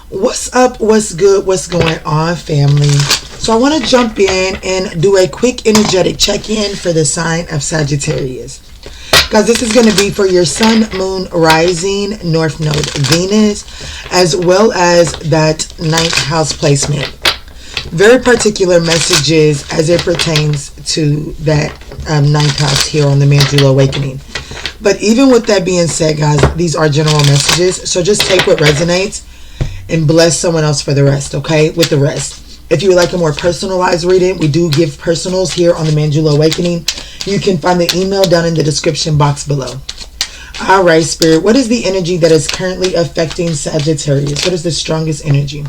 What's up? What's good? What's going on, family? So I want to jump in and do a quick energetic check-in for the sign of Sagittarius. Guys, this is going to be for your sun, moon, rising, north node, Venus, as well as that ninth house placement. Very particular messages as it pertains to that ninth house here on the Manjula Awakening. But even with that being said, guys, these are general messages. So just take what resonates and bless someone else for the rest, okay? With the rest. If you would like a more personalized reading, we do give personals here on the Manjula Awakening. You can find the email down in the description box below. All right, Spirit. What is the energy that is currently affecting Sagittarius? What is the strongest energy?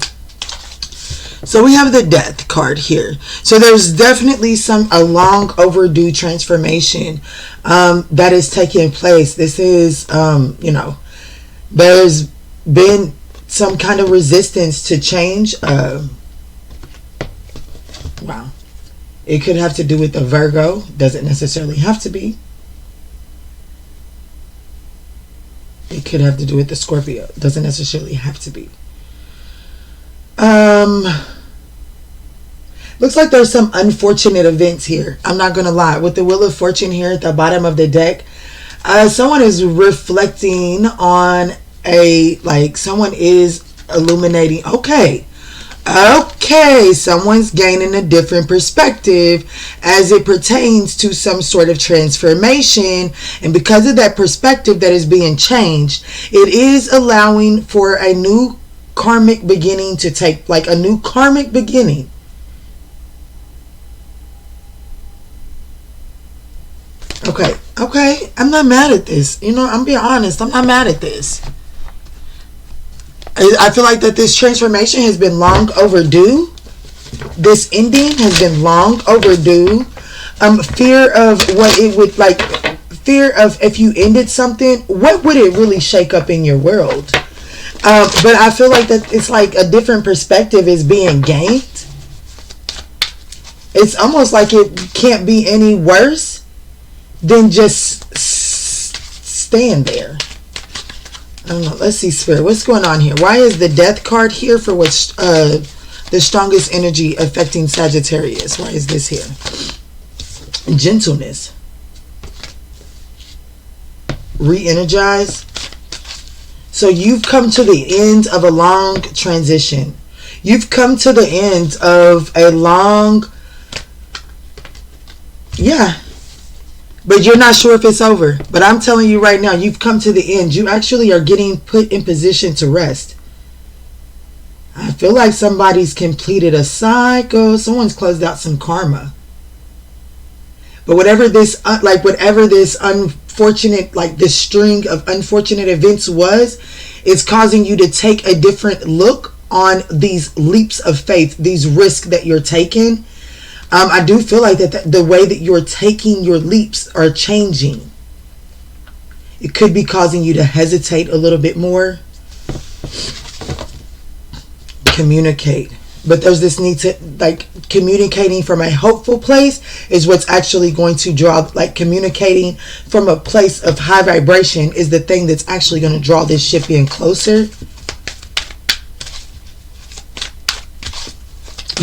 So we have the Death card here. So there's definitely a long overdue transformation that is taking place. This is, there's been some kind of resistance to change. Wow. It could have to do with the Virgo. Doesn't necessarily have to be. It could have to do with the Scorpio. Doesn't necessarily have to be. Looks like there's some unfortunate events here. I'm not going to lie. With the Wheel of Fortune here at the bottom of the deck, someone is reflecting on someone is illuminating. Okay, someone's gaining a different perspective as it pertains to some sort of transformation, and because of that perspective that is being changed, it is allowing for a new karmic beginning to take, a new karmic beginning. Okay, I'm not mad at this. I'm being honest, I'm not mad at this. I feel like that this transformation has been long overdue. This ending has been long overdue. Fear of what it would fear of if you ended something, what would it really shake up in your world? But I feel like that it's like a different perspective is being gained. It's almost like it can't be any worse than just stand there. I don't know. Let's see, Spirit. What's going on here? Why is the Death card here for what's the strongest energy affecting Sagittarius? Why is this here? Gentleness. Re-energize. So you've come to the end of a long transition. You've come to the end of a long... Yeah. But you're not sure if it's over. But I'm telling you right now, you've come to the end. You actually are getting put in position to rest. I feel like somebody's completed a cycle. Someone's closed out some karma. But whatever this, unfortunate, this string of unfortunate events was, it's causing you to take a different look on these leaps of faith, these risks that you're taking. I do feel like that the way that you're taking your leaps are changing. It could be causing you to hesitate a little bit more. Communicate. But there's this need to, communicating from a hopeful place is what's actually going to draw, communicating from a place of high vibration is the thing that's actually going to draw this ship in closer.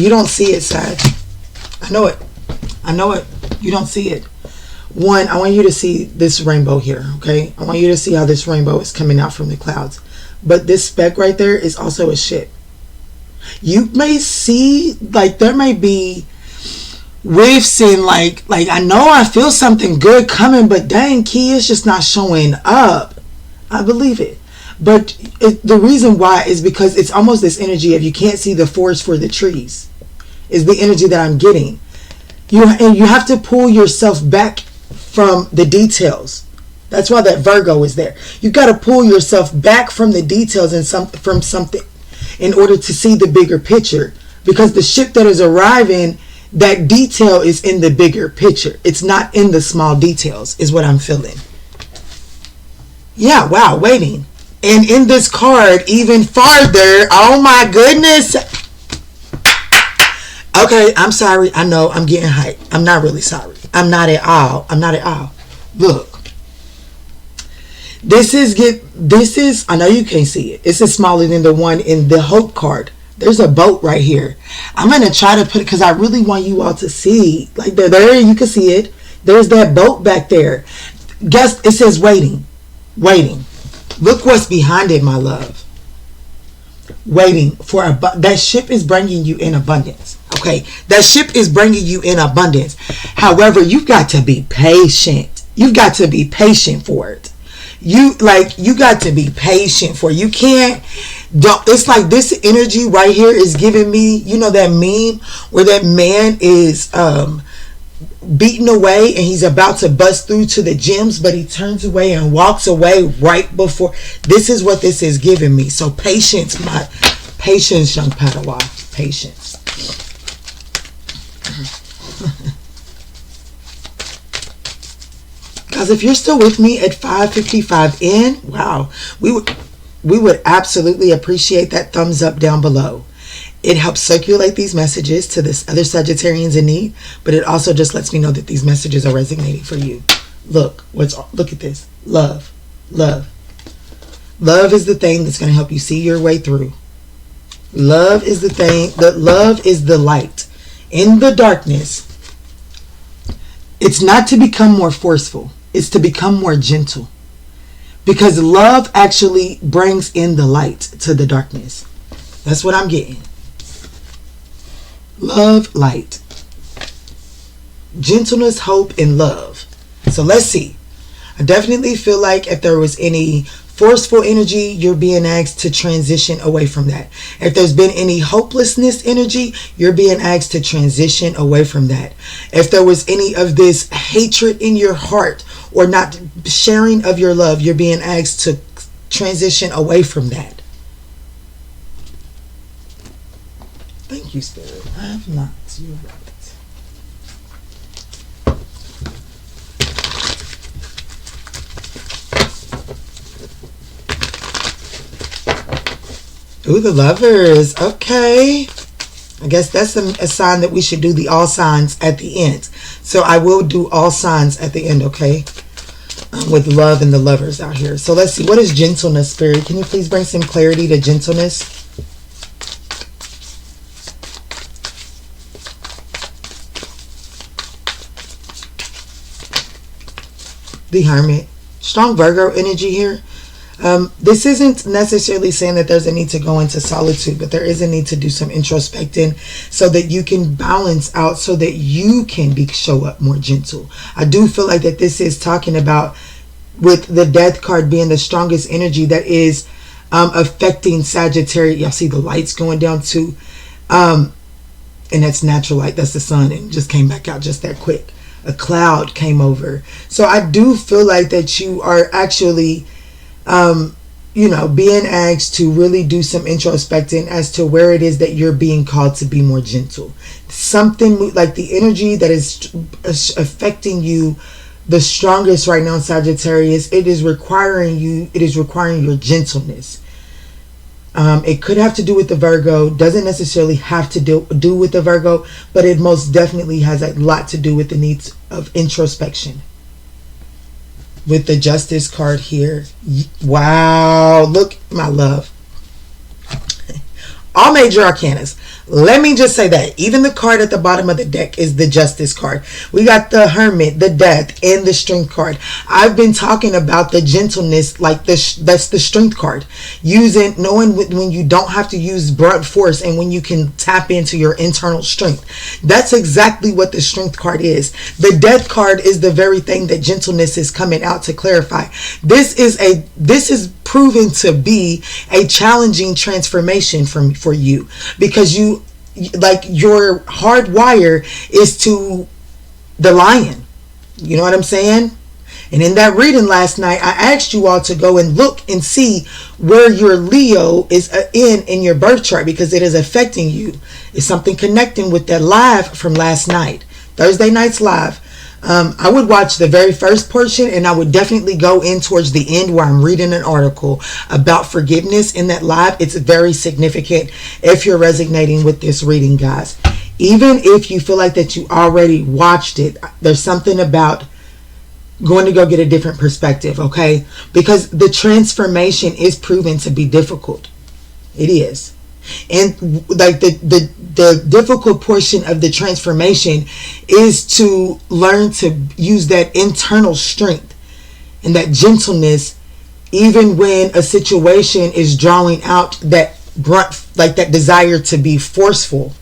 You don't see it, Sag. I know it. You don't see it. One, I want you to see this rainbow here, okay? I want you to see how this rainbow is coming out from the clouds. But this speck right there is also a ship. You may see, there may be rifts in, I know I feel something good coming, but dang, Key is just not showing up. I believe it. But the reason why is because it's almost this energy of you can't see the forest for the trees. Is the energy that I'm getting. You have to pull yourself back from the details. That's why that Virgo is there. You've got to pull yourself back from the details and from something in order to see the bigger picture. Because the ship that is arriving, that detail is in the bigger picture. It's not in the small details, is what I'm feeling. Yeah, wow, waiting. And in this card, even farther, oh my goodness. Okay, I'm sorry. I know I'm getting hyped. I'm not really sorry. I'm not at all. Look. This is This is, I know you can't see it. It's smaller than the one in the Hope card. There's a boat right here. I'm going to try to put it because I really want you all to see. Like there, you can see it. There's that boat back there. Guess it says waiting. Waiting. Look what's behind it, my love. Waiting for that ship is bringing you in abundance. Okay, that ship is bringing you in abundance. However, you've got to be patient. You've got to be patient for it. You got to be patient for it. You can't. It's like this energy right here is giving me, you know, that meme where that man is beaten away and he's about to bust through to the gyms, but he turns away and walks away right before. This is what this is giving me. So patience, my patience, young Padawan, patience. Guys, if you're still with me at 5:55 in, wow, we would absolutely appreciate that thumbs up down below. It helps circulate these messages to this other Sagittarians in need, but it also just lets me know that these messages are resonating for you. Look at this. Love. Love. Love is the thing that's going to help you see your way through. Love is the thing. Love is the light. In the darkness, it's not to become more forceful. It's to become more gentle. Because love actually brings in the light to the darkness. That's what I'm getting. Love, light. Gentleness, hope, and love. So let's see. I definitely feel like if there was any forceful energy, you're being asked to transition away from that. If there's been any hopelessness energy, you're being asked to transition away from that. If there was any of this hatred in your heart or not sharing of your love, you're being asked to transition away from that. Thank you, Spirit. I have not. You're right. Ooh, the Lovers. Okay. I guess that's a sign that we should do the all signs at the end. So I will do all signs at the end, okay? With love and the Lovers out here. So let's see. What is gentleness, Spirit? Can you please bring some clarity to gentleness? The Hermit. Strong Virgo energy here. This isn't necessarily saying that there's a need to go into solitude, but there is a need to do some introspecting so that you can balance out, so that you can show up more gentle. I do feel like that this is talking about, with the Death card being the strongest energy that is affecting Sagittarius. Y'all see the lights going down too, and that's natural light. That's the sun, and just came back out just that quick. A cloud came over. So I do feel like that you are actually being asked to really do some introspecting as to where it is that you're being called to be more gentle. Something like the energy that is affecting you the strongest right now, Sagittarius, it is requiring your gentleness. It could have to do with the Virgo, doesn't necessarily have to do with the Virgo, but it most definitely has a lot to do with the needs of introspection. With the Justice card here. Wow. Look, my love. All major arcanas. Let me just say that. Even the card at the bottom of the deck is the Justice card. We got the Hermit, the Death, and the Strength card. I've been talking about the gentleness, like that's the Strength card. Knowing when you don't have to use blunt force and when you can tap into your internal strength. That's exactly what the Strength card is. The Death card is the very thing that gentleness is coming out to clarify. This is proven to be a challenging transformation for you, because your hardwire is to the lion. You know what I'm saying? And in that reading last night, I asked you all to go and look and see where your Leo is in your birth chart, because it is affecting you. It's something connecting with that live from last night, Thursday night's live. I would watch the very first portion, and I would definitely go in towards the end where I'm reading an article about forgiveness in that live. It's very significant if you're resonating with this reading, guys. Even if you feel like that you already watched it, there's something about going to go get a different perspective, okay? Because the transformation is proven to be difficult. It is. And like the difficult portion of the transformation is to learn to use that internal strength and that gentleness, even when a situation is drawing out that grunt, like that desire to be forceful.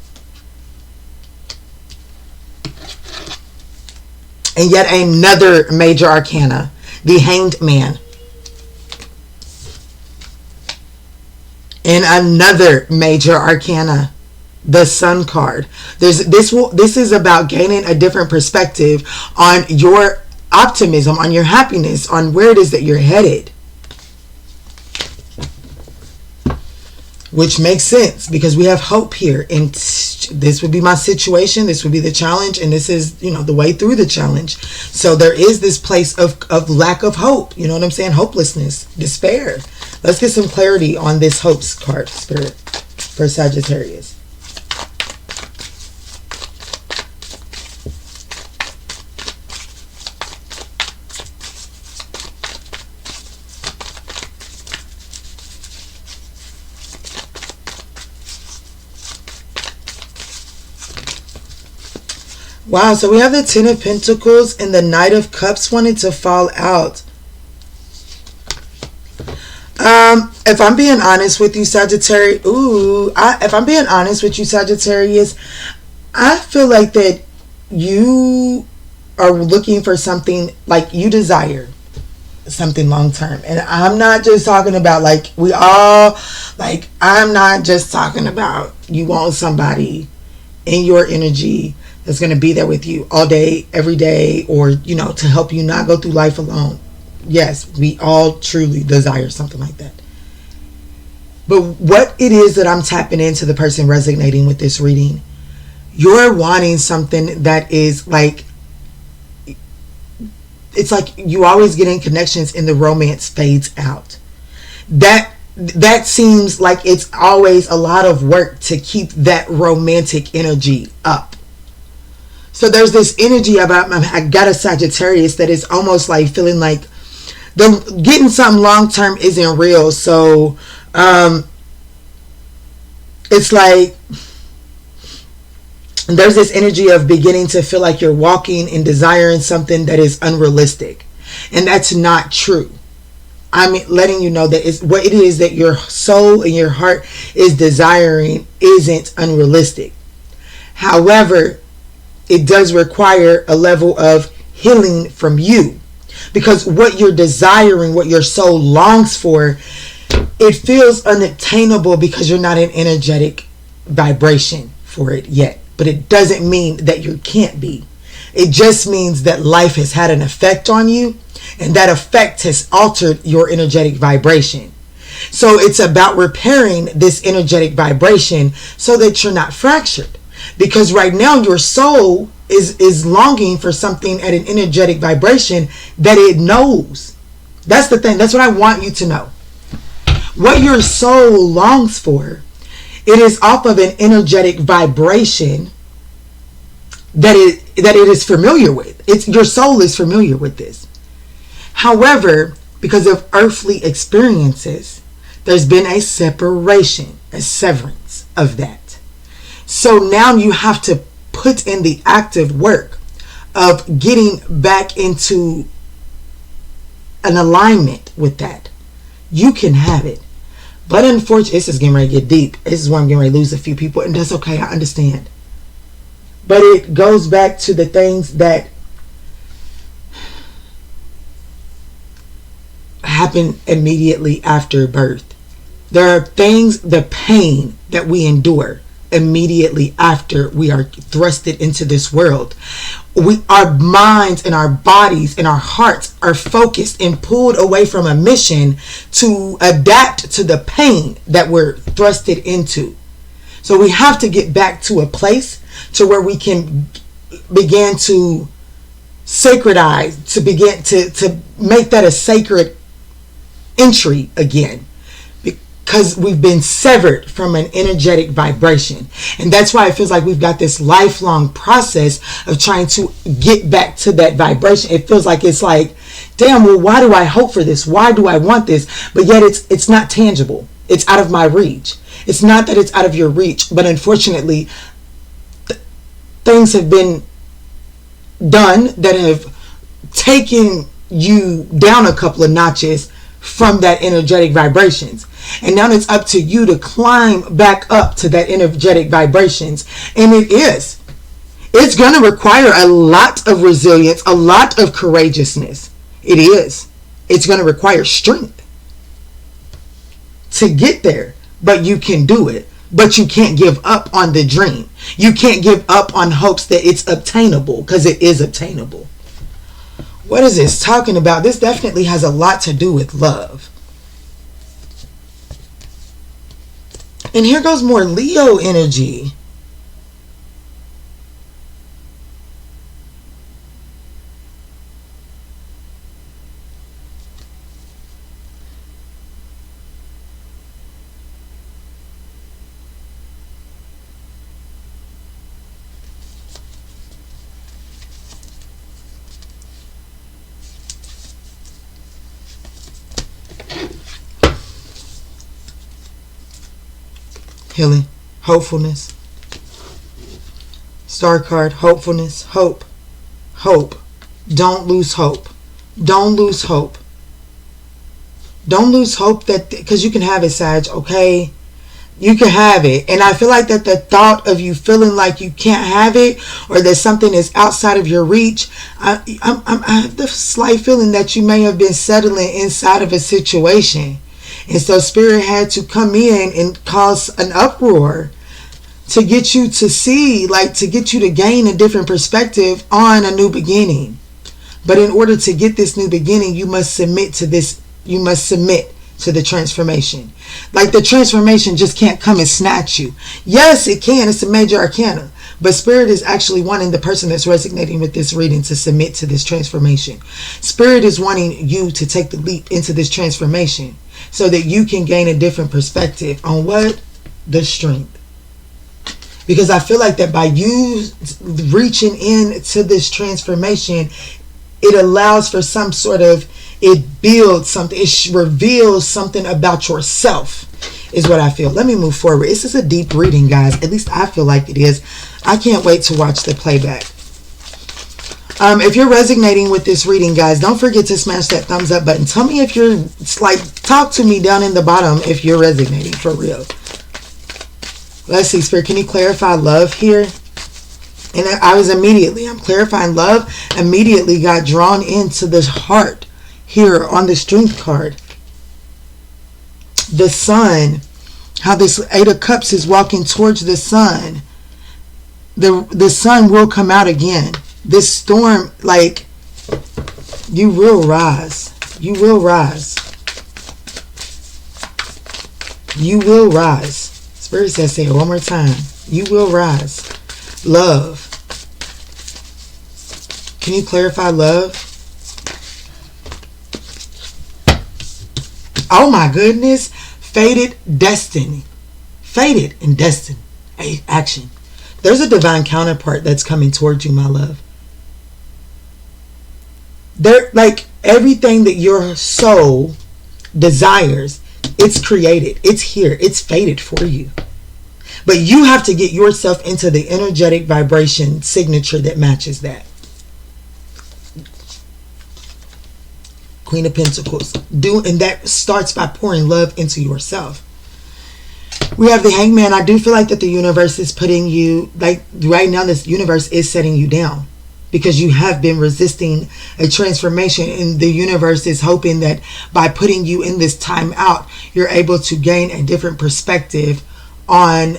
And yet another major arcana, the Hanged Man. And another major arcana, the Sun card. This is about gaining a different perspective on your optimism, on your happiness, on where it is that you're headed. Which makes sense because we have hope here. And this would be my situation. This would be the challenge. And this is, the way through the challenge. So there is this place of lack of hope. You know what I'm saying? Hopelessness, despair. Let's get some clarity on this hopes card, Spirit, for Sagittarius. Wow, so we have the Ten of Pentacles and the Knight of Cups wanting to fall out. If I'm being honest with you, Sagittarius, if I'm being honest with you, Sagittarius, I feel like that you are looking for something, like you desire something long term. And I'm not just talking about I'm not just talking about you want somebody in your energy that's going to be there with you all day, every day, or, to help you not go through life alone. Yes, we all truly desire something like that. But what it is that I'm tapping into, the person resonating with this reading, you're wanting something that is like, it's like you always get in connections and the romance fades out. That seems like it's always a lot of work to keep that romantic energy up. So there's this energy about, I got a Sagittarius that is almost like feeling like getting something long term isn't real. So it's like there's this energy of beginning to feel like you're walking and desiring something that is unrealistic. And that's not true. I'm letting you know that it's what it is that your soul and your heart is desiring isn't unrealistic. However, it does require a level of healing from you, because what you're desiring, what your soul longs for, it feels unattainable because you're not in energetic vibration for it yet. But it doesn't mean that you can't be. It just means that life has had an effect on you, and that effect has altered your energetic vibration. So it's about repairing this energetic vibration so that you're not fractured. Because right now your soul is longing for something at an energetic vibration that it knows. That's the thing. That's what I want you to know. What your soul longs for, it is off of an energetic vibration that it is familiar with. Your soul is familiar with this. However, because of earthly experiences, there's been a separation, a severance of that. So now you have to put in the active work of getting back into an alignment with that. You can have it. But unfortunately, this is getting ready to get deep. This is where I'm getting ready to lose a few people. And that's okay. I understand. But it goes back to the things that happen immediately after birth. There are things, the pain that we endure immediately after we are thrusted into this world. Our minds and our bodies and our hearts are focused and pulled away from a mission to adapt to the pain that we're thrusted into. So we have to get back to a place to where we can begin to sacredize, to begin to make that a sacred entry again. because we've been severed from an energetic vibration. And that's why it feels like we've got this lifelong process of trying to get back to that vibration. It feels like it's like, damn, well, why do I hope for this? Why do I want this? But yet it's not tangible. It's out of my reach. It's not that it's out of your reach, but unfortunately, things have been done that have taken you down a couple of notches from that energetic vibrations. And now it's up to you to climb back up to that energetic vibrations. And it's going to require a lot of resilience, a lot of courageousness. It is. It's going to require strength to get there, but you can do it. But you can't give up on the dream. You can't give up on hopes that it's obtainable, because it is obtainable. What is this talking about? This definitely has a lot to do with love. And here goes more Leo energy. Healing, hopefulness. Star card, hopefulness, hope, hope. Don't lose hope. Don't lose hope. Don't lose hope, that because you can have it, Sag, okay? You can have it. And I feel like that the thought of you feeling like you can't have it, or that something is outside of your reach, I have the slight feeling that you may have been settling inside of a situation. And so Spirit had to come in and cause an uproar to get you to see, like to get you to gain a different perspective on a new beginning. But in order to get this new beginning, you must submit to this. You must submit to the transformation. Like the transformation just can't come and snatch you. Yes, it can. It's a major arcana. But Spirit is actually wanting the person that's resonating with this reading to submit to this transformation. Spirit is wanting you to take the leap into this transformation, so that you can gain a different perspective on what? The strength. Because I feel like that by you reaching into this transformation, it allows for some sort of, it builds something, it reveals something about yourself, is what I feel. Let me move forward. This is a deep reading, guys. At least I feel like it is. I can't wait to watch the playback. If you're resonating with this reading, guys, don't forget to smash that thumbs up button. Tell me if you're, like, talk to me down in the bottom if you're resonating for real. Let's see, Spirit, can you clarify love here? And I'm clarifying love, immediately got drawn into this heart here on the Strength card. The sun, how this Eight of Cups is walking towards the sun. The sun will come out again. This storm, like, you will rise. You will rise. You will rise. Spirit says, say it one more time. You will rise. Love. Can you clarify love? Oh my goodness. Fated destiny. Fated and destined. Action. There's a divine counterpart that's coming towards you, my love. They're like everything that your soul desires, it's created, it's here, it's fated for you. But you have to get yourself into the energetic vibration signature that matches that. Queen of Pentacles. And that starts by pouring love into yourself. We have the Hangman. I do feel like that the universe is putting you, like right now this universe is setting you down, because you have been resisting a transformation, and the universe is hoping that by putting you in this time out, you're able to gain a different perspective on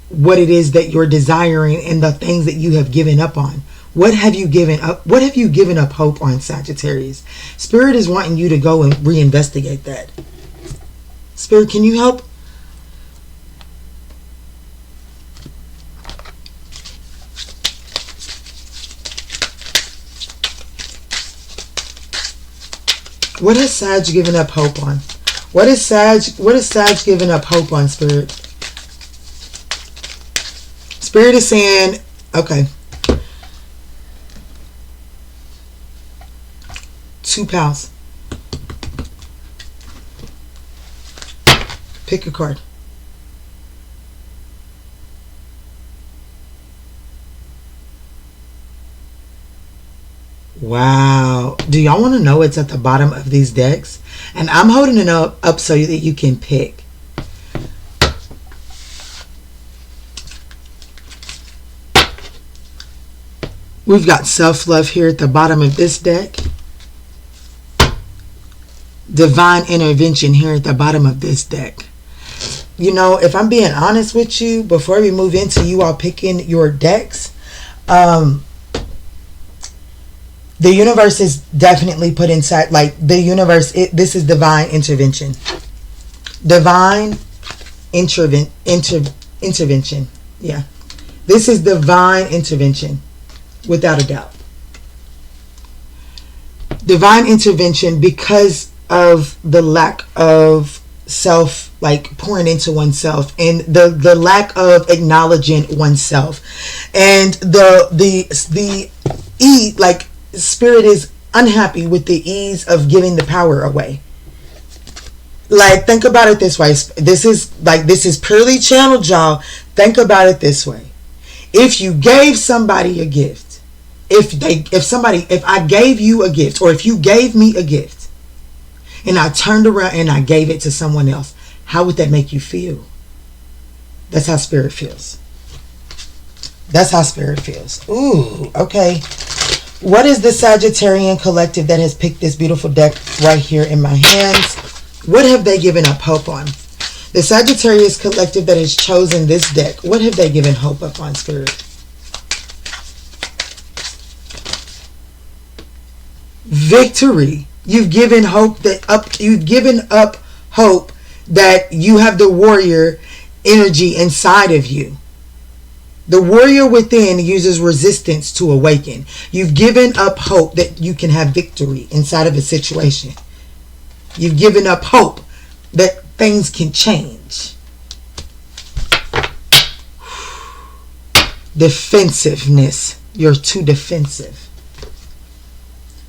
what it is that you're desiring and the things that you have given up on. What have you given up? What have you given up hope on, Sagittarius? Spirit is wanting you to go and reinvestigate that. Spirit, can you help? What has Sag given up hope on? What is Sag giving up hope on, Spirit? Spirit is saying, okay. 2 pals. Pick a card. Wow. Do y'all want to know what's at the bottom of these decks? And I'm holding it up so that you can pick. We've got self-love here at the bottom of this deck. Divine intervention here at the bottom of this deck. You know, if I'm being honest with you, before we move into you all picking your decks, the universe is definitely put inside, like the universe, this is divine intervention. Divine intervention. Yeah. This is divine intervention, without a doubt. Divine intervention because of the lack of self, like pouring into oneself, and the lack of acknowledging oneself, and the like Spirit is unhappy with the ease of giving the power away. Like, think about it this way. This is purely channeled, y'all. Think about it this way. If you gave somebody a gift, if I gave you a gift, or if you gave me a gift, and I turned around and I gave it to someone else, how would that make you feel? That's how Spirit feels. That's how Spirit feels. Ooh, okay. What is the Sagittarian collective that has picked this beautiful deck right here in my hands? What have they given up hope on? The Sagittarius collective that has chosen this deck, what have they given hope up on, Spirit? Victory. You've given hope you've given up hope that you have the warrior energy inside of you. The warrior within uses resistance to awaken. You've given up hope that you can have victory inside of a situation. You've given up hope that things can change. Defensiveness. You're too defensive.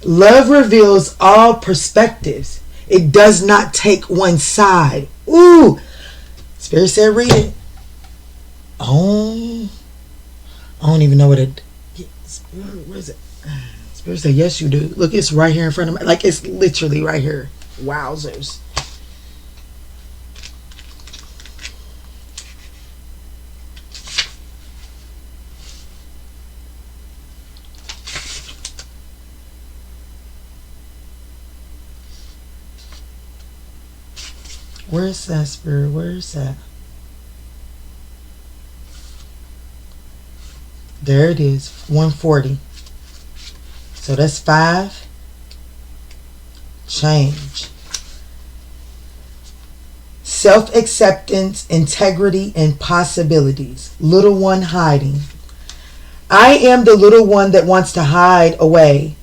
Love reveals all perspectives. It does not take one side. Ooh. Spirit said read it. Oh. I don't even know what it... Where is it? Spirit said, yes, you do. Look, it's right here in front of me. Like, it's literally right here. Wowzers. Where's that, Spirit? Where's that? There it is, 140. So that's 5. Change. Self-acceptance, integrity, and possibilities. Little one hiding. I am the little one that wants to hide away.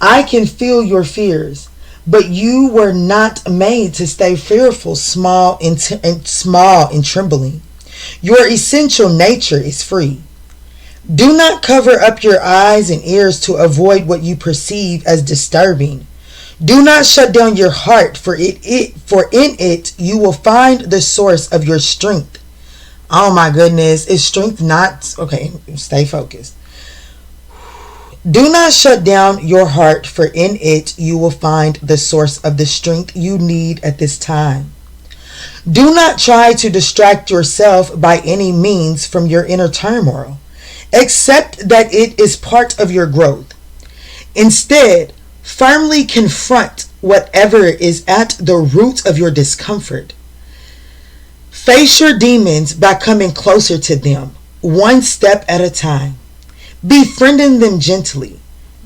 I can feel your fears, but you were not made to stay fearful, small and trembling. Your essential nature is free. Do not cover up your eyes and ears to avoid what you perceive as disturbing. Do not shut down your heart, for in it you will find the source of your strength. Oh my goodness, is strength not... Okay, stay focused. Do not shut down your heart, for in it you will find the source of the strength you need at this time. Do not try to distract yourself by any means from your inner turmoil. Accept that it is part of your growth. Instead, firmly confront whatever is at the root of your discomfort. Face your demons by coming closer to them, one step at a time. Befriending them gently.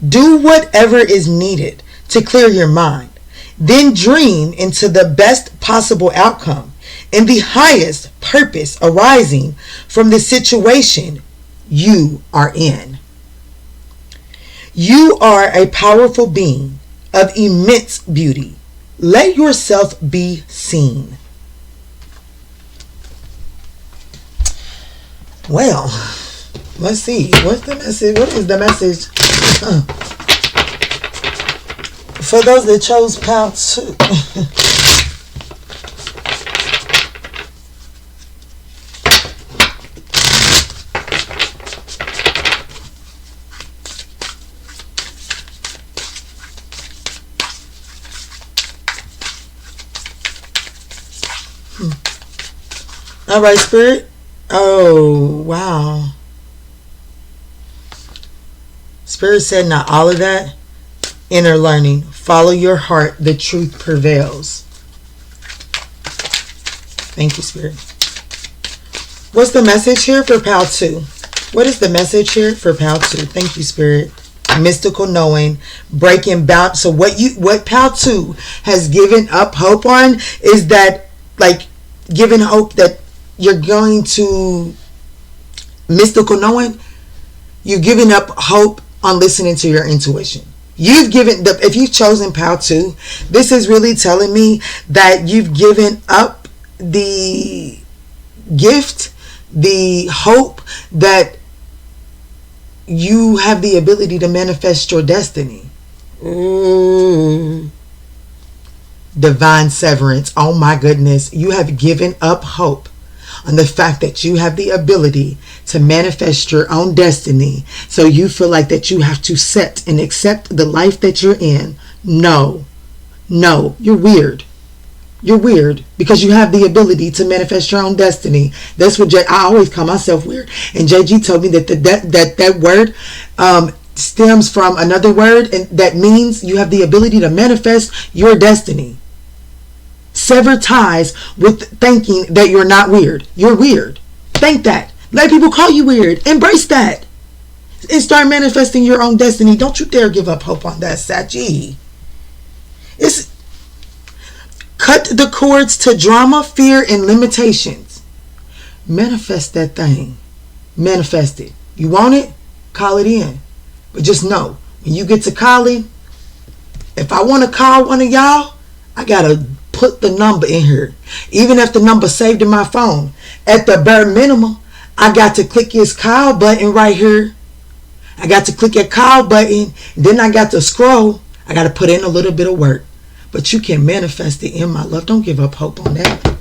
Do whatever is needed to clear your mind. Then dream into the best possible outcome and the highest purpose arising from the situation you are in. You are a powerful being of immense beauty. Let yourself be seen. Well, let's see. What's the message? What is the message? For those that chose pile 2. All right, Spirit. Oh, wow. Spirit said, not all of that. Inner learning. Follow your heart. The truth prevails. Thank you, Spirit. What's the message here for pile 2? What is the message here for pile 2? Thank you, Spirit. Mystical knowing, breaking bound. So what pile 2 has given up hope on is that, like, giving hope that you're going to, mystical knowing, you've given up hope on listening to your intuition. You've given, if you've chosen pile 2, this is really telling me that you've given up the gift, the hope that you have the ability to manifest your destiny. Divine severance. Oh my goodness. You have given up hope on the fact that you have the ability to manifest your own destiny. So you feel like that you have to set and accept the life that you're in. No, you're weird. You're weird because you have the ability to manifest your own destiny. That's what I always call myself weird. And JG told me that that word stems from another word, and that means you have the ability to manifest your destiny. Sever ties with thinking that you're not weird. You're weird. Think that. Let people call you weird. Embrace that. And start manifesting your own destiny. Don't you dare give up hope on that, Sachi. It's cut the cords to drama, fear, and limitations. Manifest that thing. Manifest it. You want it? Call it in. But just know, when you get to calling, if I want to call one of y'all, I got to put the number in here. Even if the number saved in my phone, at the bare minimum, I got to click his call button right here. I got to click that call button. Then I got to scroll. I got to put in a little bit of work. But you can manifest it in my love. Don't give up hope on that.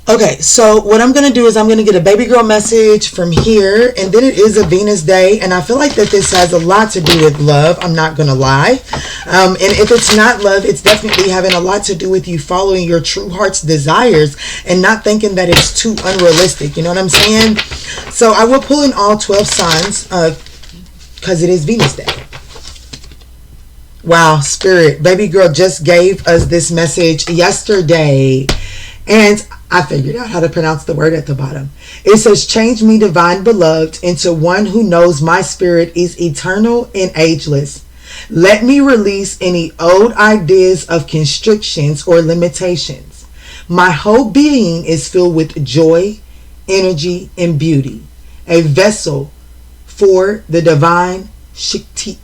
Okay, so what I'm going to do is I'm going to get a baby girl message from here, and then it is a Venus day, and I feel like that this has a lot to do with love. I'm not going to lie. And if it's not love, it's definitely having a lot to do with you following your true heart's desires and not thinking that it's too unrealistic. You know what I'm saying? So I will pull in all 12 signs because it is Venus day. Wow, Spirit, baby girl just gave us this message yesterday, and I figured out how to pronounce the word at the bottom. It says, change me, divine beloved, into one who knows my spirit is eternal and ageless. Let me release any old ideas of constrictions or limitations. My whole being is filled with joy, energy, and beauty. A vessel for the divine Shakti.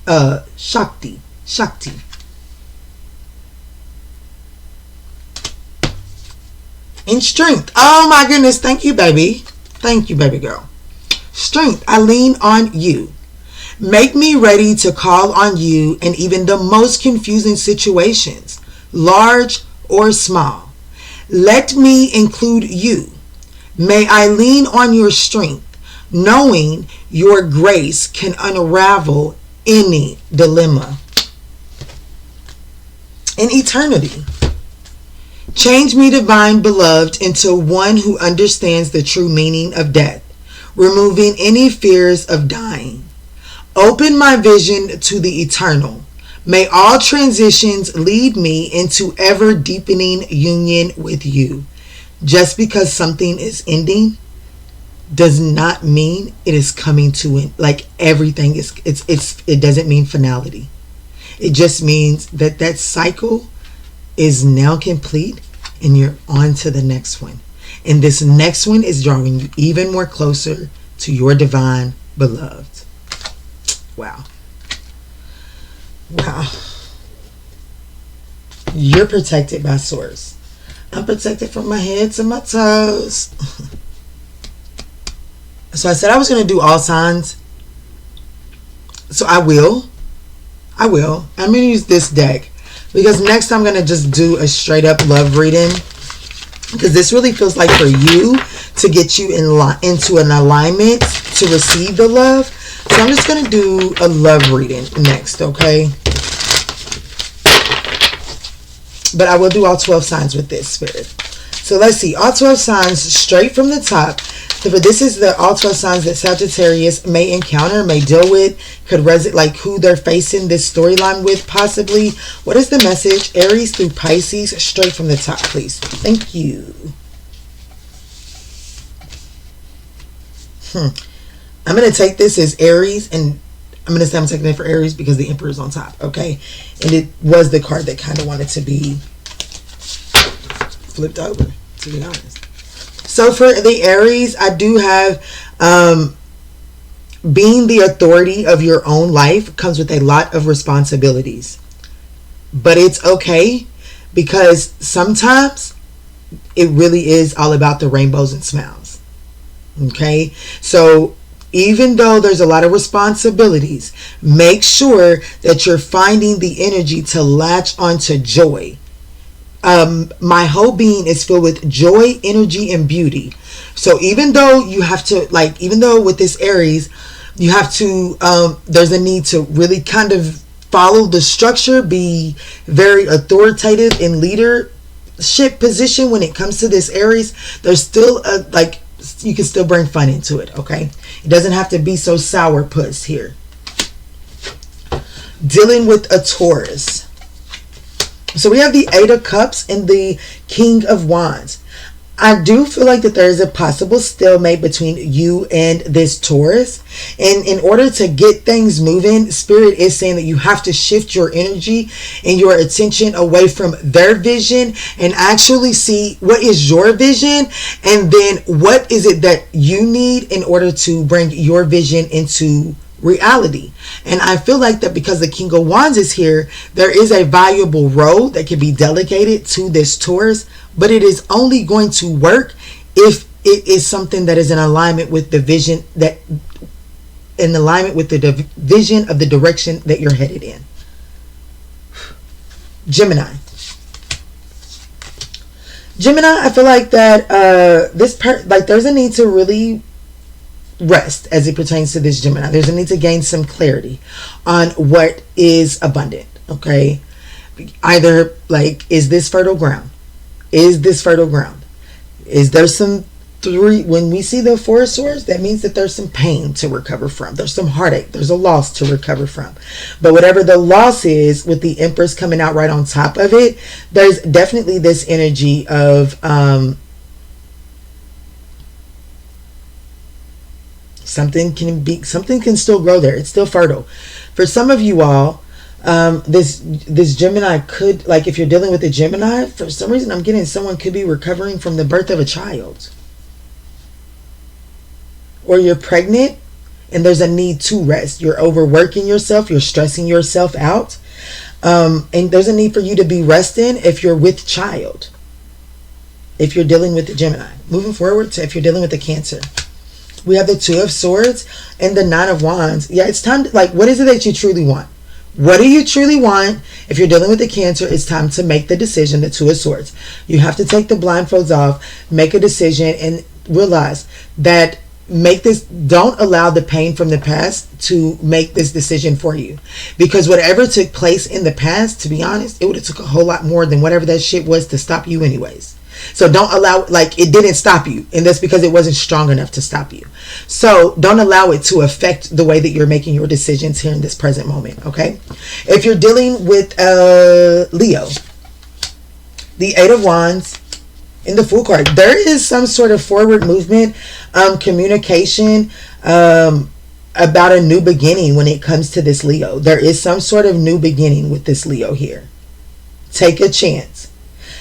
In strength. Oh my goodness. Thank you, baby. Thank you, baby girl. Strength. I lean on you. Make me ready to call on you in even the most confusing situations, large or small. Let me include you. May I lean on your strength, knowing your grace can unravel any dilemma. In eternity. Change me, divine beloved, into one who understands the true meaning of death, removing any fears of dying. Open my vision to the eternal. May all transitions lead me into ever deepening union with you. Just because something is ending does not mean it is coming to an, like everything is. It doesn't mean finality. It just means that that cycle is now complete and you're on to the next one. And this next one is drawing you even more closer to your divine beloved. Wow. Wow. You're protected by source. I'm protected from my head to my toes. So I said I was going to do all signs. So I will. I'm going to use this deck. Because next I'm going to just do a straight up love reading. Because this really feels like for you to get you into an alignment to receive the love. So I'm just going to do a love reading next, okay? But I will do all 12 signs with this, Spirit. So let's see. All 12 signs straight from the top. So for this is the all 12 signs that Sagittarius may encounter, may deal with, could resonate, like who they're facing this storyline with possibly. What is the message? Aries through Pisces, straight from the top, please. Thank you. I'm going to take this as Aries, and I'm going to say I'm taking it for Aries because the Emperor is on top, okay? And it was the card that kind of wanted to be flipped over, to be honest. So for the Aries, I do have being the authority of your own life comes with a lot of responsibilities. But it's okay because sometimes it really is all about the rainbows and smiles. Okay? So even though there's a lot of responsibilities, make sure that you're finding the energy to latch onto joy. My whole being is filled with joy, energy, and beauty. So even though you have to, like, even though with this Aries, you have to, there's a need to really kind of follow the structure, be very authoritative in leadership position when it comes to this Aries. There's still you can still bring fun into it, okay? It doesn't have to be so sourpuss here. Dealing with a Taurus. So we have the 8 of Cups and the King of Wands. I do feel like that there is a possible stalemate between you and this Taurus. And in order to get things moving, Spirit is saying that you have to shift your energy and your attention away from their vision and actually see what is your vision, and then what is it that you need in order to bring your vision into reality. And I feel like that because the King of Wands is here, there is a valuable role that can be delegated to this Taurus, but it is only going to work if it is something that is in alignment with the vision, that in alignment with the vision of the direction that you're headed in. Gemini, I feel like that there's a need to really rest as it pertains to this Gemini. There's a need to gain some clarity on what is abundant, okay? Either like, is this fertile ground? Is there some when we see the 4 of Swords, that means that there's some pain to recover from. There's some heartache. There's a loss to recover from. But whatever the loss is, with the Empress coming out right on top of it, there's definitely this energy of something can still grow there. It's still fertile. For some of you all, this Gemini could, like, if you're dealing with a Gemini, for some reason I'm getting someone could be recovering from the birth of a child. Or you're pregnant and there's a need to rest. You're overworking yourself. You're stressing yourself out. And there's a need for you to be resting if you're with child. If you're dealing with the Gemini. Moving forward to if you're dealing with the Cancer. We have the 2 of Swords and the 9 of Wands. Yeah, it's time to, like, what is it that you truly want? What do you truly want? If you're dealing with the Cancer, it's time to make the decision, the 2 of Swords. You have to take the blindfolds off, make a decision, and realize that don't allow the pain from the past to make this decision for you. Because whatever took place in the past, to be honest, it would have took a whole lot more than whatever that shit was to stop you anyways. So don't allow, like, it didn't stop you, and that's because it wasn't strong enough to stop you. So don't allow it to affect the way that you're making your decisions here in this present moment, okay? If you're dealing with Leo, the 8 of Wands in the Fool card, there is some sort of forward movement, communication, about a new beginning when it comes to this Leo. There is some sort of new beginning with this Leo here. Take a chance.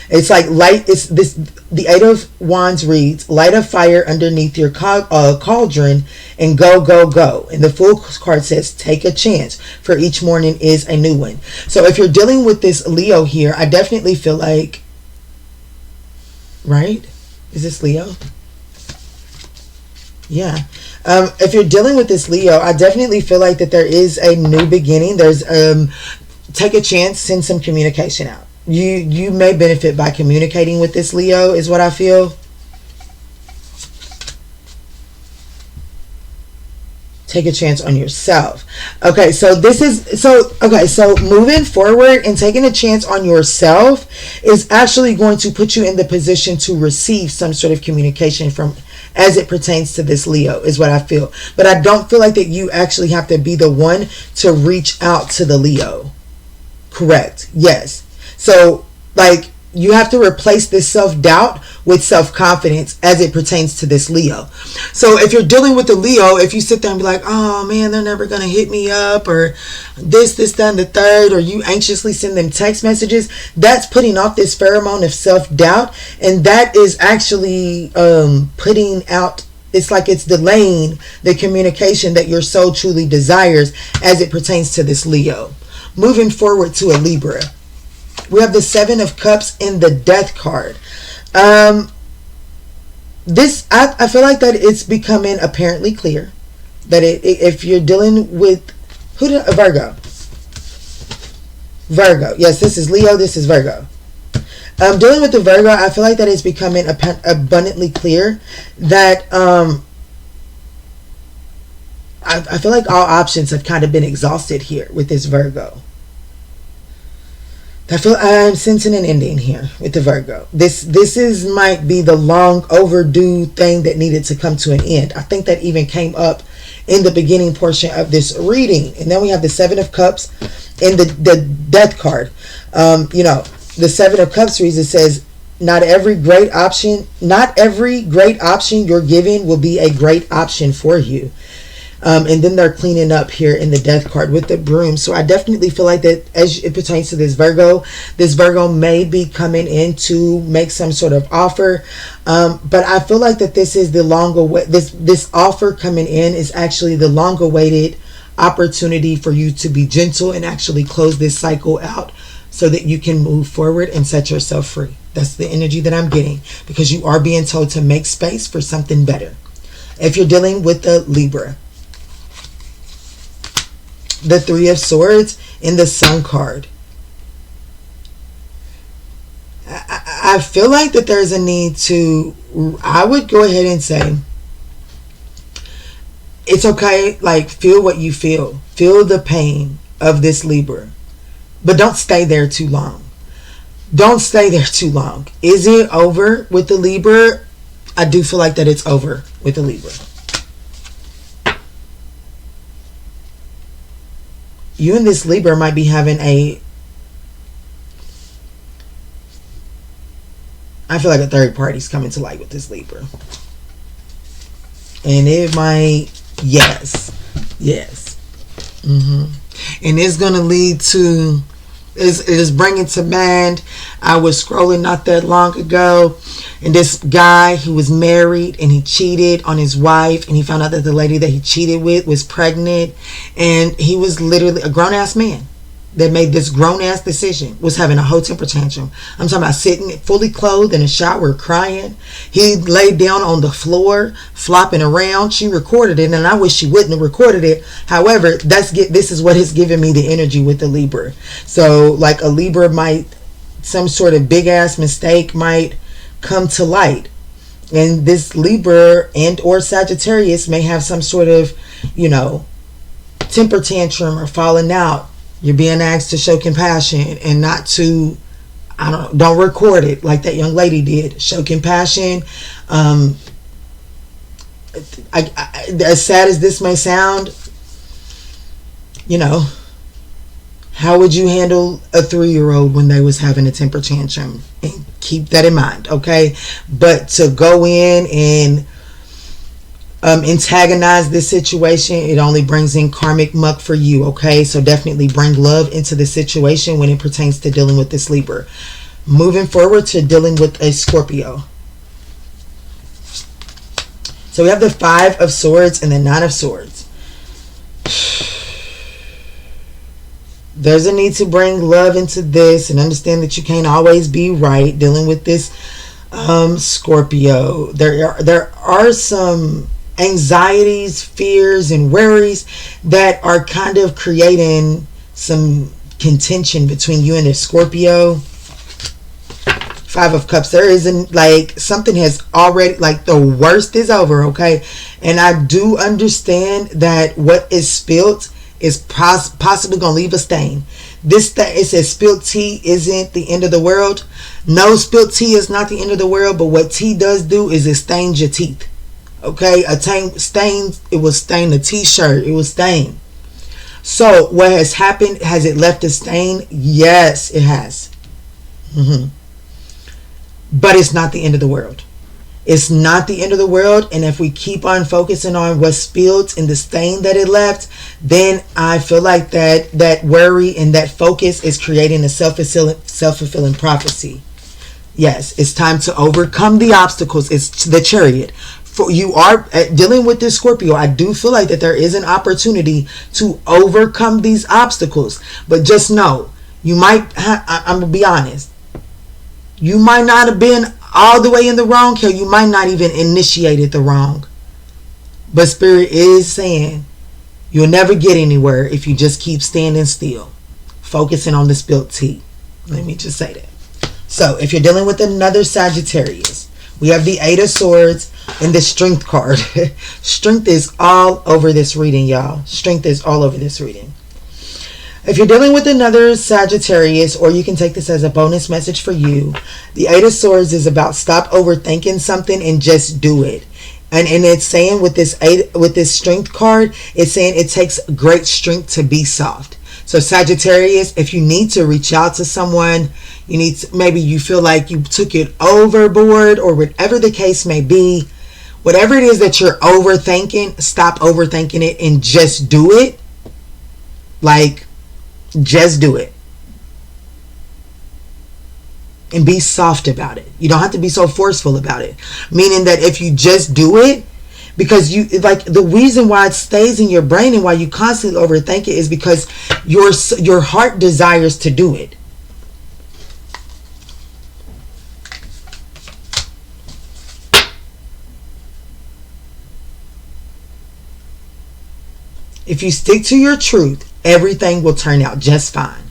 It's like light. It's this. The Eight of Wands reads, light a fire underneath your cauldron and go, go, go. And the Fool card says, take a chance, for each morning is a new one. So if you're dealing with this Leo here, I definitely feel like, right? Is this Leo? Yeah. If you're dealing with this Leo, I definitely feel like that there is a new beginning. There's take a chance, send some communication out. You may benefit by communicating with this Leo, is what I feel. Take a chance on yourself. Okay, so so moving forward and taking a chance on yourself is actually going to put you in the position to receive some sort of communication from, as it pertains to this Leo, is what I feel. But I don't feel like that you actually have to be the one to reach out to the Leo. Correct. Yes. So, like, you have to replace this self-doubt with self-confidence as it pertains to this Leo. So if you're dealing with a Leo, if you sit there and be like, oh man, they're never going to hit me up, or this, that, and the third, or you anxiously send them text messages, that's putting off this pheromone of self-doubt. And that is actually putting out, it's like it's delaying the communication that your soul truly desires as it pertains to this Leo. Moving forward to a Libra. We have the Seven of Cups in the Death card. This, I feel like that it's becoming apparently clear that if you're dealing with Virgo. Yes, this is Leo. This is Virgo. Dealing with the Virgo, I feel like that it's becoming abundantly clear that I feel like all options have kind of been exhausted here with this Virgo. I'm sensing an ending here with the Virgo. This might be the long overdue thing that needed to come to an end. I think that even came up in the beginning portion of this reading. And then we have the Seven of Cups in the Death card. The Seven of Cups reads, it says, not every great option you're given will be a great option for you. And then they're cleaning up here in the Death card with the broom. So I definitely feel like that as it pertains to this Virgo may be coming in to make some sort of offer. But I feel like that this is the this offer coming in is actually the long awaited opportunity for you to be gentle and actually close this cycle out so that you can move forward and set yourself free. That's the energy that I'm getting, because you are being told to make space for something better. If you're dealing with the Libra, the Three of Swords in the Sun card. I feel like that there's a need to, I would go ahead and say, it's okay, like, feel what you feel. Feel the pain of this Libra. But don't stay there too long. Don't stay there too long. Is it over with the Libra? I do feel like that it's over with the Libra. You and this Libra might be having I feel like a third party's coming to light with this Libra. And it might, yes. And it's going to lead to, it is bringing to mind, I was scrolling not that long ago, and this guy who was married and he cheated on his wife, and he found out that the lady that he cheated with was pregnant, and he was literally a grown-ass man that made this grown-ass decision, was having a whole temper tantrum. I'm talking about sitting fully clothed in a shower crying. He laid down on the floor flopping around. She recorded it, and I wish she wouldn't have recorded it. However, this is what is giving me the energy with the Libra. So like a Libra might, some sort of big ass mistake might come to light, and this Libra and or Sagittarius may have some sort of, temper tantrum or falling out. You're being asked to show compassion and not to, don't record it like that young lady did. Show compassion. As sad as this may sound, how would you handle a 3-year-old when they was having a temper tantrum? And keep that in mind, okay? But to go in and antagonize this situation, it only brings in karmic muck for you, okay? So definitely bring love into the situation when it pertains to dealing with this Libra. moving forward to dealing with a Scorpio. So we have the 5 of Swords and the 9 of Swords. There's a need to bring love into this and understand that you can't always be right dealing with this Scorpio. There are some anxieties, fears, and worries that are kind of creating some contention between you and the Scorpio. 5 of Cups. There isn't, like, something has already, like, the worst is over, okay? And I do understand that what is spilt is possibly going to leave a stain. It says spilt tea isn't the end of the world. No, spilt tea is not the end of the world, but what tea does do is it stains your teeth. Okay? It will stain the t-shirt. It will stain. So what has happened? Has it left a stain? Yes, it has. But it's not the end of the world. It's not the end of the world. And if we keep on focusing on what's spilled and the stain that it left, then I feel like that worry and that focus is creating a self-fulfilling prophecy. Yes, it's time to overcome the obstacles. It's the Chariot. For you are dealing with this Scorpio. I do feel like that there is an opportunity to overcome these obstacles. But just know, you might, I'm going to be honest, you might not have been all the way in the wrong here. You might not even initiated the wrong. But Spirit is saying you'll never get anywhere if you just keep standing still, focusing on the spilt tea. Let me just say that. So if you're dealing with another Sagittarius, we have the 8 of Swords and the Strength card. Strength is all over this reading, y'all. Strength is all over this reading. If you're dealing with another Sagittarius, or you can take this as a bonus message for you, the 8 of Swords is about stop overthinking something and just do it. And it's saying with this Strength card, it's saying it takes great strength to be soft. So Sagittarius, if you need to reach out to someone, maybe you feel like you took it overboard, or whatever the case may be, whatever it is that you're overthinking, stop overthinking it and just do it. Like, just do it. And be soft about it. You don't have to be so forceful about it. Meaning that if you just do it, because you, like, the reason why it stays in your brain and why you constantly overthink it is because your heart desires to do it. If you stick to your truth, everything will turn out just fine.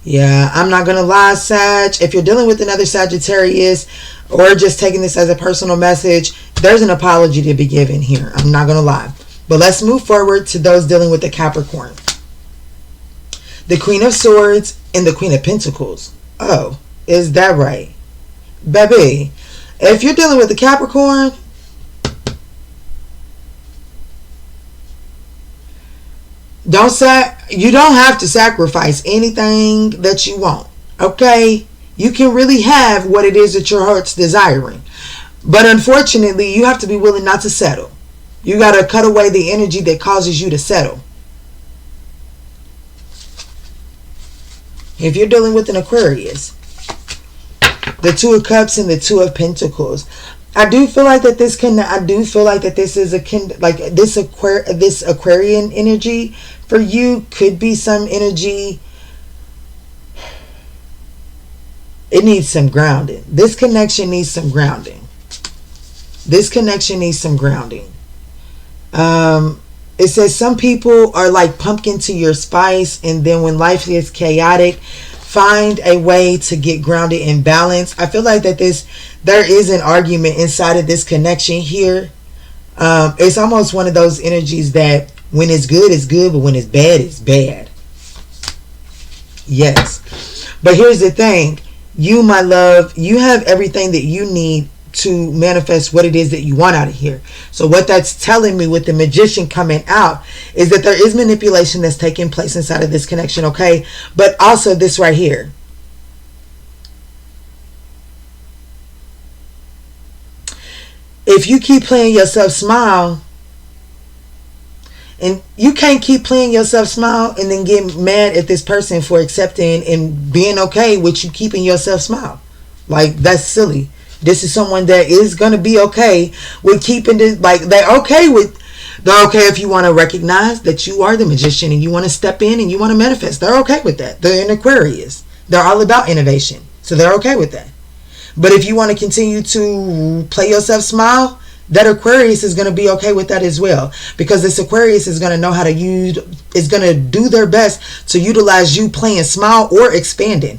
Yeah, I'm not going to lie, Sag. If you're dealing with another Sagittarius, or just taking this as a personal message, there's an apology to be given here. I'm not going to lie. But let's move forward to those dealing with the Capricorn. The Queen of Swords and the Queen of Pentacles. Oh, is that right? Baby, if you're dealing with the Capricorn, you don't have to sacrifice anything that you want. Okay? You can really have what it is that your heart's desiring. But unfortunately, you have to be willing not to settle. You got to cut away the energy that causes you to settle. If you're dealing with an Aquarius, the 2 of Cups and the 2 of Pentacles, I do feel like that this is this Aquarian energy for you could be some energy. It needs some grounding. This connection needs some grounding. It says some people are like pumpkin to your spice, and then when life is chaotic, find a way to get grounded and balanced. I feel like that there is an argument inside of this connection here. It's almost one of those energies that when it's good, but when it's bad. Yes. But here's the thing. You, my love, you have everything that you need to manifest what it is that you want out of here. So what that's telling me with the Magician coming out is that there is manipulation that's taking place inside of this connection, okay? But also this right here. If you keep playing yourself smile And you can't keep playing yourself smile and then get mad at this person for accepting and being okay with you keeping yourself smile. Like, that's silly. This is someone that is going to be okay with keeping this. Like, they're okay if you want to recognize that you are the magician and you want to step in and you want to manifest. They're okay with that. They're an Aquarius. They're all about innovation. So they're okay with that. But if you want to continue to play yourself smile, that Aquarius is going to be okay with that as well, because this Aquarius is going to know how to is going to do their best to utilize you playing smile or expanding.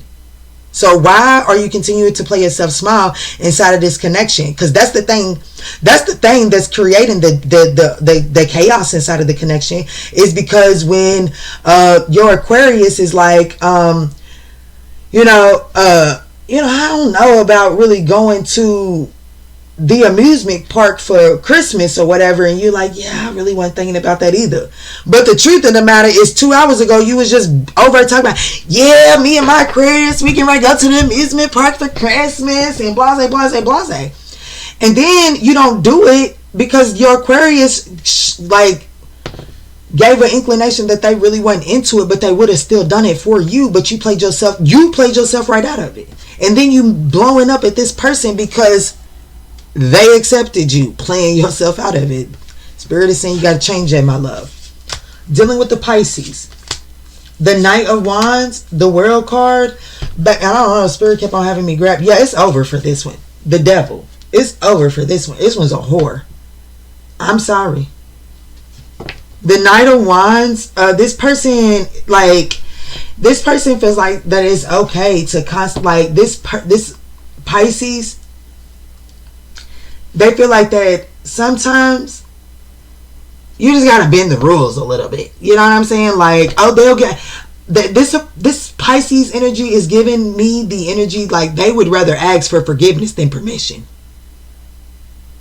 So why are you continuing to play yourself smile inside of this connection? Because that's the thing that's creating the chaos inside of the connection, is because when your Aquarius is like, I don't know about really going to the amusement park for Christmas or whatever, and you're like, yeah, I really wasn't thinking about that either. But the truth of the matter is, 2 hours ago you was just over talking about, yeah, me and my Aquarius, we can go to the amusement park for Christmas and blase, blase, blase. And then you don't do it because your Aquarius like gave an inclination that they really wasn't into it, but they would have still done it for you, but you played yourself right out of it. And then you blowing up at this person because they accepted you playing yourself out of it. Spirit is saying you got to change that, my love. Dealing with the Pisces, the Knight of Wands, the World card. But I don't know, Spirit kept on having me grab. Yeah, it's over for this one. The Devil. It's over for this one. This one's a whore. I'm sorry. The Knight of Wands. This person feels like that it's okay to this Pisces. They feel like that sometimes you just gotta bend the rules a little bit. You know what I'm saying? Like, oh, they'll get this Pisces energy is giving me the energy like they would rather ask for forgiveness than permission,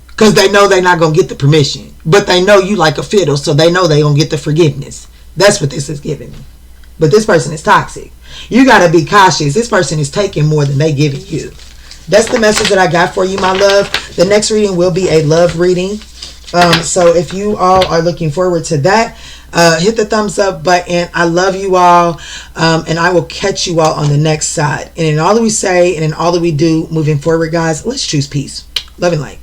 because they know they're not gonna get the permission, but they know you like a fiddle, so they know they gonna get the forgiveness. That's what this is giving me. But this person is toxic. You gotta be cautious. This person is taking more than they giving you. That's the message that I got for you, my love. The next reading will be a love reading. So if you all are looking forward to that, hit the thumbs up button. I love you all. And I will catch you all on the next side. And in all that we say and in all that we do moving forward, guys, let's choose peace, love, and light.